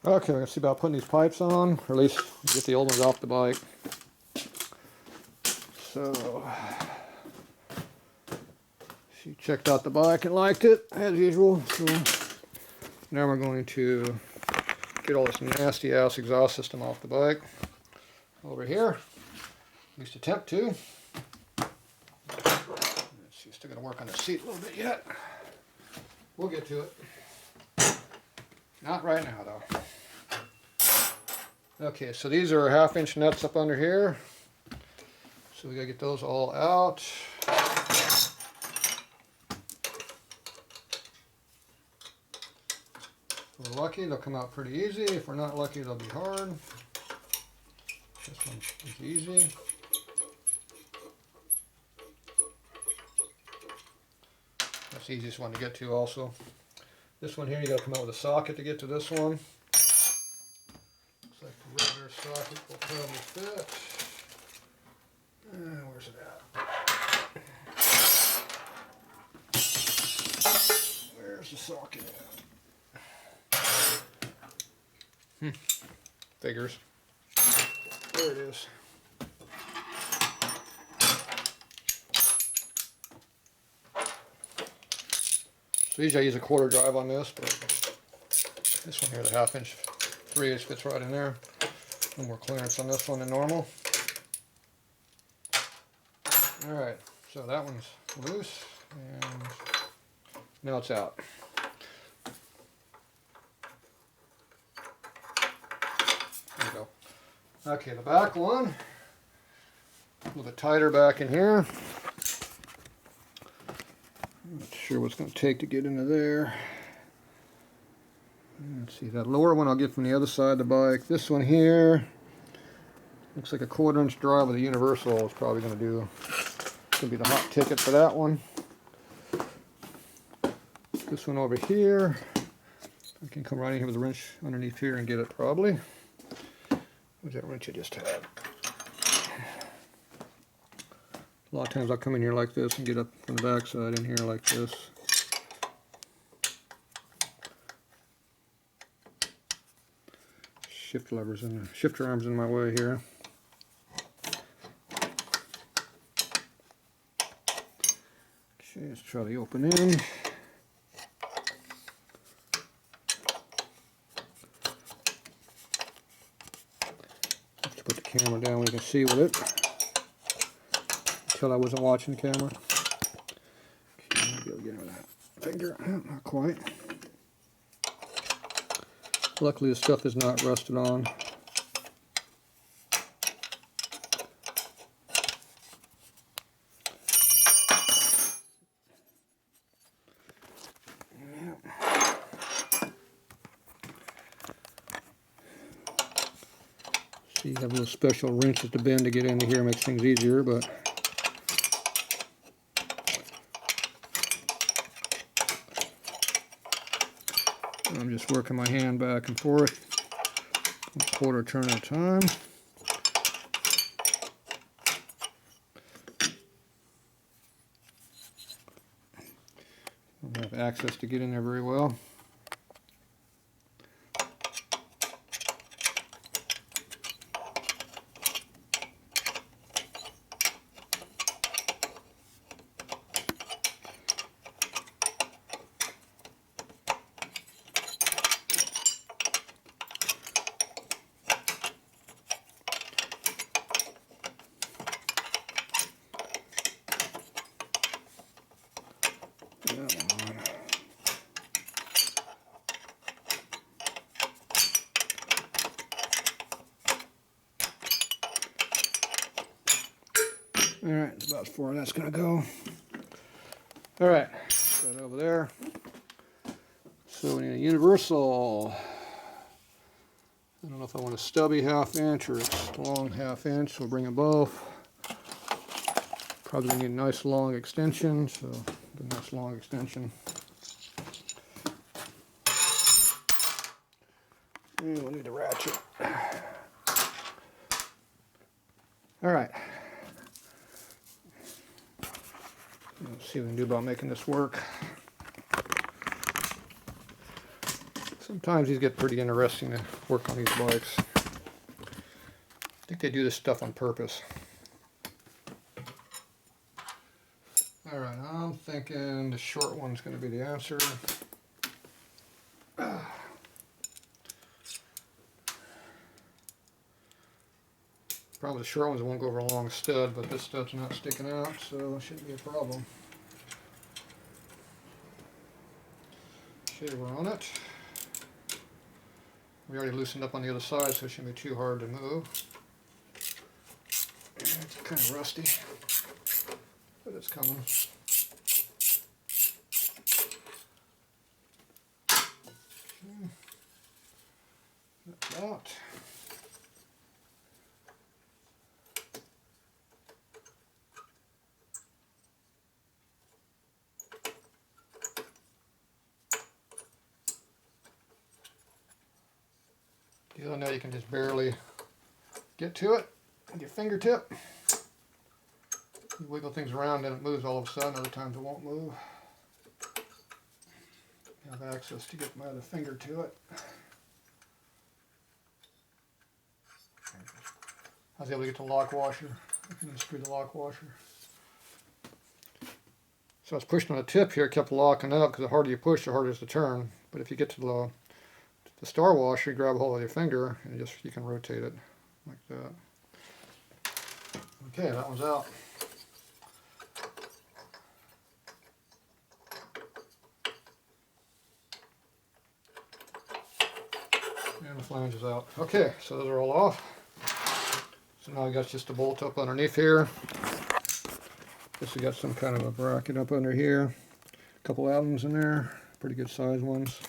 Okay, let's see about putting these pipes on, or at least get the old ones off the bike. So, she checked out the bike and liked it, as usual. So, now we're going to get all this nasty ass exhaust system off the bike. Over here, at least attempt to. Let's see, still got to work on the seat a little bit yet. We'll get to it. Not right now, though. Okay, so these are 1/2-inch nuts up under here. So we gotta get those all out. If we're lucky, they'll come out pretty easy. If we're not lucky, they'll be hard. This one is easy. That's the easiest one to get to also. This one here, you gotta come out with a socket to get to this one. Looks like the regular socket will probably fit. Where's it at? Where's the socket at? Figures. There it is. So usually I use a 1/4 drive on this, but this one here, the 1/2-inch 3/8 fits right in there. A little more clearance on this one than normal. Alright, so that one's loose, and now it's out. There we go. Okay, the back one, a little bit tighter back in here. Not sure what's going to take to get into there. Let's see, that lower one I'll get from the other side of the bike. This one here looks like a 1/4-inch drive with a universal is probably going to do. It's going to be the hot ticket for that one. This one over here, I can come right in here with a wrench underneath here and get it probably. Where's that wrench I just had? A lot of times I'll come in here like this and get up from the back side in here like this. Shifter arms in my way here. Okay, let's try the open end. Let's put the camera down, we can see with it. Until I wasn't watching the camera. Okay, maybe I'll get it with that finger. Not quite. Luckily, the stuff is not rusted on. See, you have little special wrenches to bend to get into here, makes things easier, but I'm just working my hand back and forth, 1/4 turn at a time. I don't have access to get in there very well. Alright, that's about as far as that's going to go. Alright, put that over there. So we need a universal. I don't know if I want a stubby 1/2-inch or a long 1/2-inch. We'll bring them both. Probably need a nice long extension, so a nice long extension. And we'll need a ratchet. Alright. Let's see what we can do about making this work. Sometimes these get pretty interesting to work on these bikes. I think they do this stuff on purpose. Alright, I'm thinking the short one's going to be the answer. Probably the short ones won't go over a long stud, but this stud's not sticking out, so it shouldn't be a problem. Okay, we're on it. We already loosened up on the other side, so it shouldn't be too hard to move. It's kind of rusty, but it's coming. Like that. The other now you can just barely get to it with your fingertip. You wiggle things around and it moves all of a sudden. Other times it won't move. You have access to get my other finger to it. I was able to get the lock washer. I can unscrew the lock washer. So I was pushing on the tip here, it kept locking up because the harder you push, the harder it is to turn. But if you get to the star washer, you grab a hold of your finger and you can rotate it like that. Okay, that one's out. And the flange is out. Okay, so those are all off. So now I got just a bolt up underneath here. Guess we got some kind of a bracket up under here. A couple Allen's in there, pretty good size ones.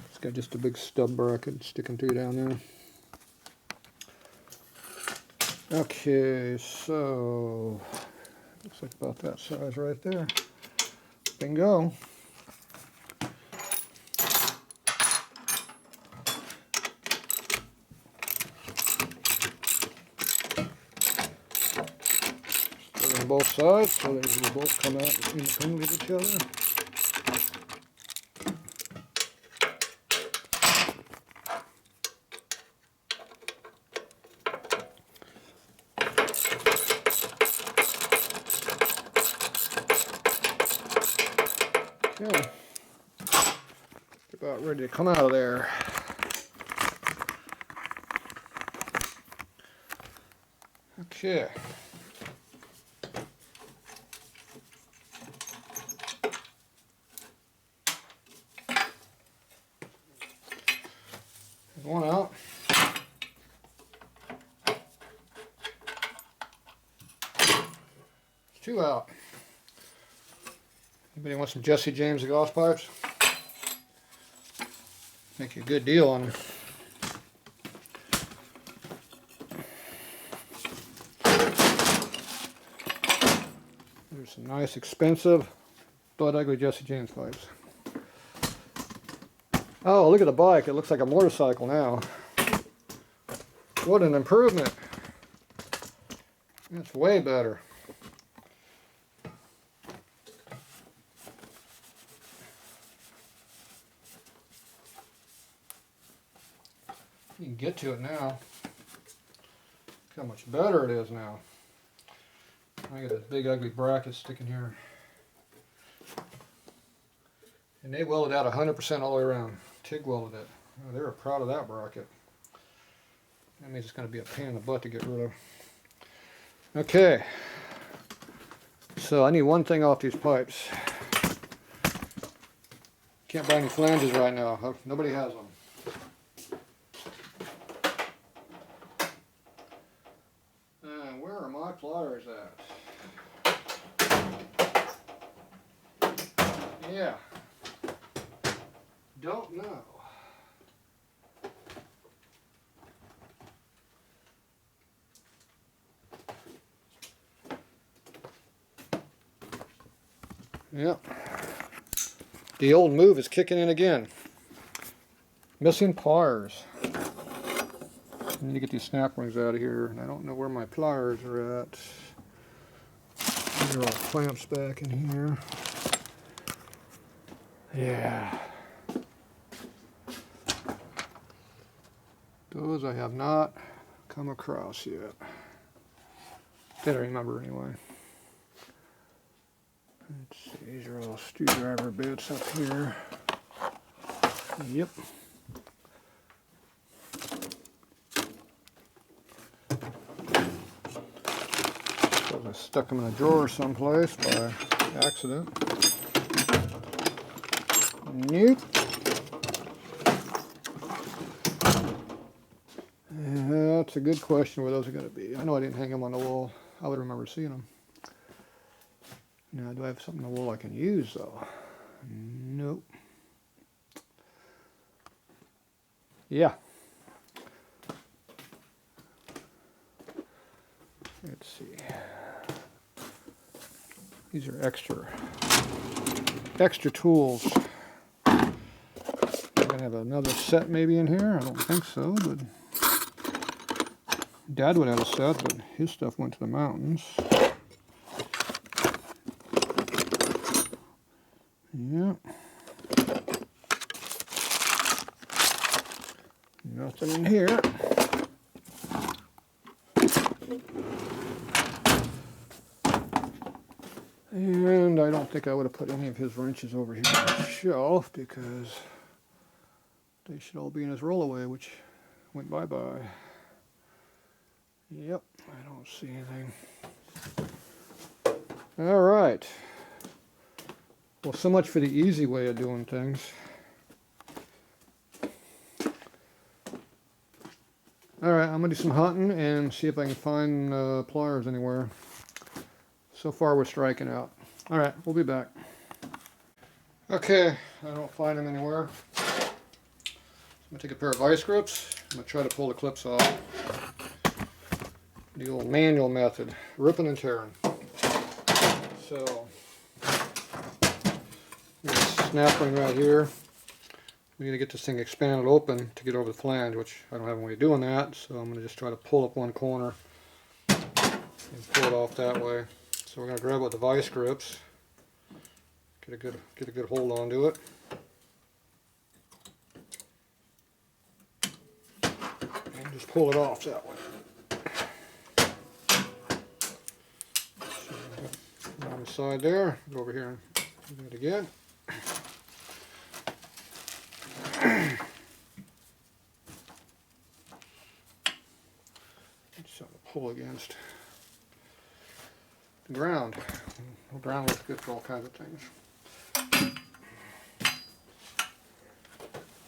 It's got just a big stub bracket sticking through down there. Okay, so looks like about that size right there. Bingo. On both sides, so they will both come out independently of each other. Okay, about ready to come out of there. Okay. One out. Two out. Anybody want some Jesse James exhaust pipes? Make you a good deal on them. There's some nice, expensive, but ugly Jesse James pipes. Oh, look at the bike. It looks like a motorcycle now. What an improvement. That's way better. You can get to it now. Look how much better it is now. I got this big ugly bracket sticking here. And they welded out 100% all the way around. TIG welded it. Oh, they were proud of that bracket. That means it's going to be a pain in the butt to get rid of. Okay. So I need one thing off these pipes. Can't buy any flanges right now. Nobody has them. And where are my pliers at? Yeah. Don't know. Yep. The old move is kicking in again. Missing pliers. I need to get these snap rings out of here, and I don't know where my pliers are at. These are all clamps back in here. Yeah. Those I have not come across yet. That I remember anyway. Let's see, these are all screwdriver bits up here. Yep. I stuck them in a drawer someplace by accident. Nope. That's a good question where those are going to be. I know I didn't hang them on the wall. I would remember seeing them. Now, do I have something on the wall I can use, though? Nope. Yeah. Let's see. These are extra tools. I'm gonna have another set maybe in here. I don't think so, but Dad would have a set, but his stuff went to the mountains. Yep. Nothing in here. And I don't think I would have put any of his wrenches over here on the shelf because they should all be in his rollaway, which went bye-bye. Yep, I don't see anything. All right. Well, so much for the easy way of doing things. All right, I'm gonna do some hunting and see if I can find pliers anywhere. So far, we're striking out. All right, we'll be back. Okay, I don't find them anywhere. I'm gonna take a pair of vice grips. I'm gonna try to pull the clips off. The old manual method, ripping and tearing. So, snap ring right here. We need to get this thing expanded open to get over the flange, which I don't have any way of doing that, so I'm going to just try to pull up one corner and pull it off that way. So we're going to grab it with the vice grips, get a good hold onto it. And just pull it off that way. So, on the side there, go over here and do it again. Something to pull against the ground. The ground looks good for all kinds of things.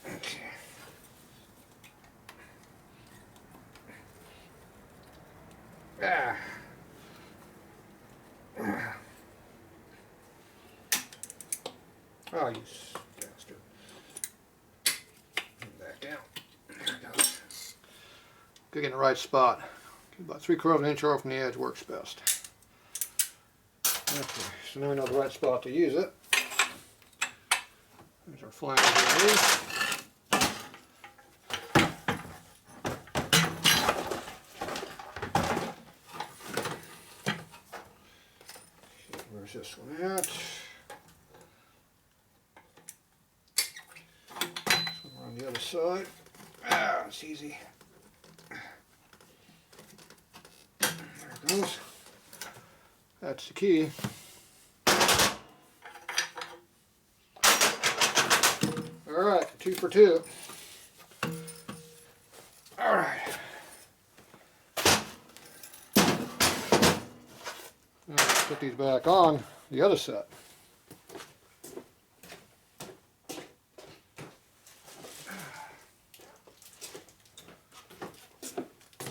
Okay. Ah. Oh, you bastard. Back down. There it goes. Good in the right spot. About 3/4 of an inch off from the edge works best. Okay, so now we know the right spot to use it. There's our flange here. Where's this one at? Somewhere on the other side. Ah, it's easy. Goes. That's the key. All right, 2 for 2. All right. Now let's put these back on the other set.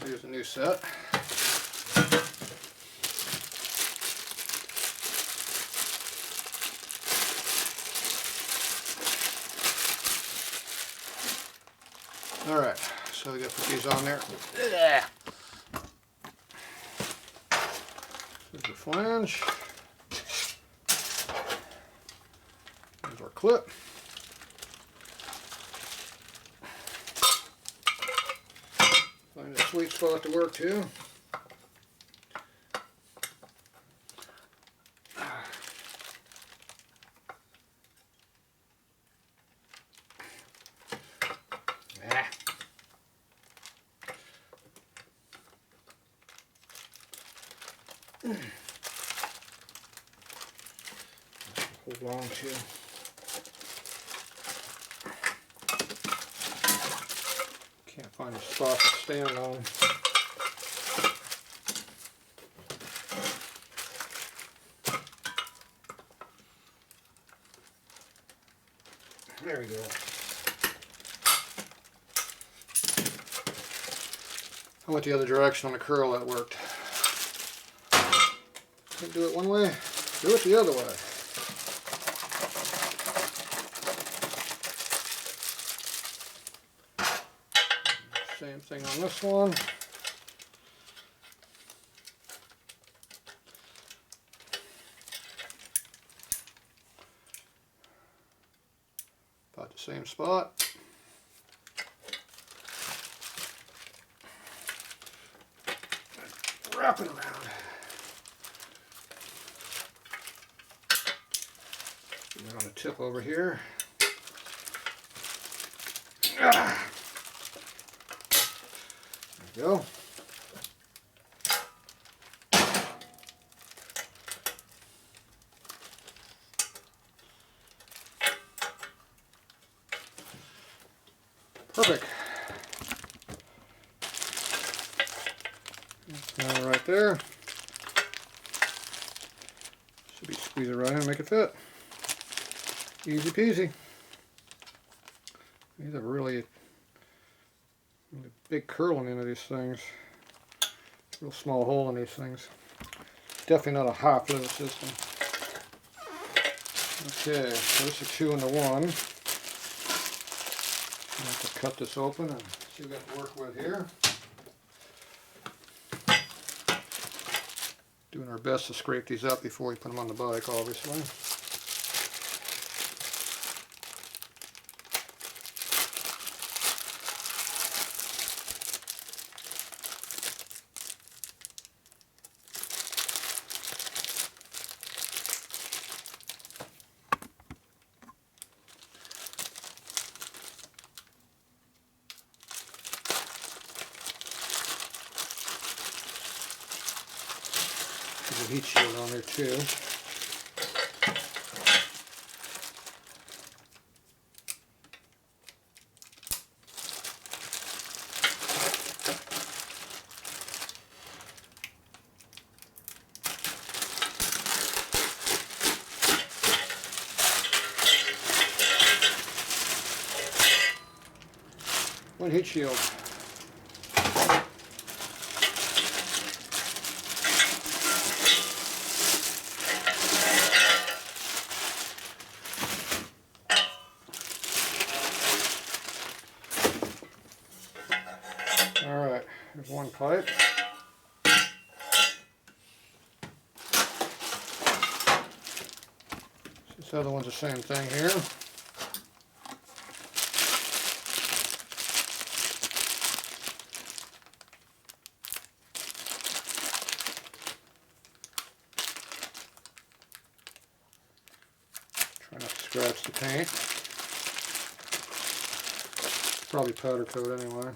Here's a new set. All right, so we got to put these on there. There's the flange. There's our clip. Find a sweet spot to work to. it belong to. Can't find a spot to stand on. There we go. I went the other direction on the curl, that worked. Can't do it one way, do it the other way. Same thing on this one. About the same spot. Wrap it around. Put it on the tip over here. Ah. There we go. Perfect. Now right there. Should be squeeze it right in and make it fit. Easy peasy. These are really big curling into these things. Real small hole in these things. Definitely not a high flow system. Okay, so this is 2 into 1. I have to cut this open and see what we got to work with here. Doing our best to scrape these up before we put them on the bike, obviously. There's a heat shield on there too. One heat shield. Alright, there's one pipe. This other one's the same thing here. Try not to scratch the paint. Probably powder coat anyway.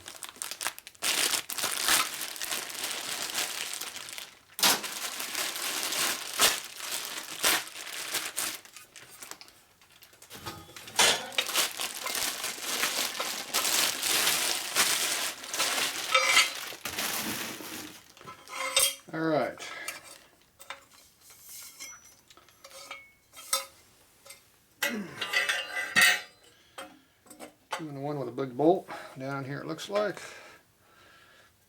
All right. Two in the one with a big bolt down here, it looks like.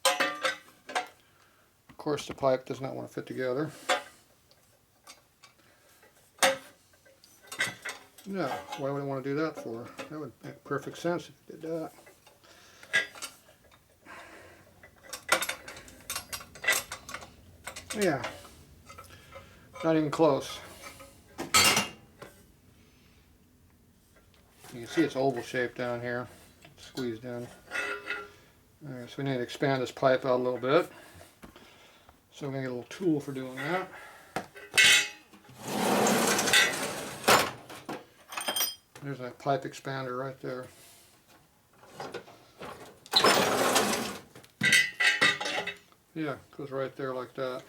Of course, the pipe does not want to fit together. No, why would I want to do that for? That would make perfect sense if you did that. Yeah, not even close. You can see it's oval shaped down here, squeezed in. Alright, so we need to expand this pipe out a little bit. So we're going to get a little tool for doing that. There's that pipe expander right there. Yeah, goes right there like that.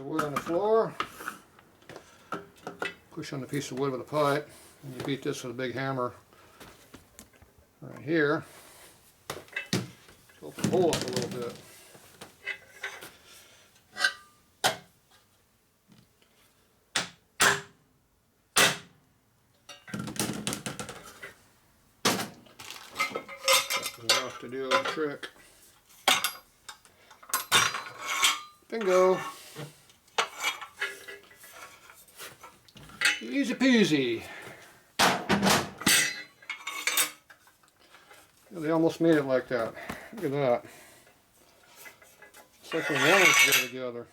of wood on the floor. Push on the piece of wood with a pipe, and you beat this with a big hammer right here. Open the hole up a little bit. That's enough to do the trick. Bingo! Easy peasy. They almost made it like that. Look at that. It's like the lemons go together.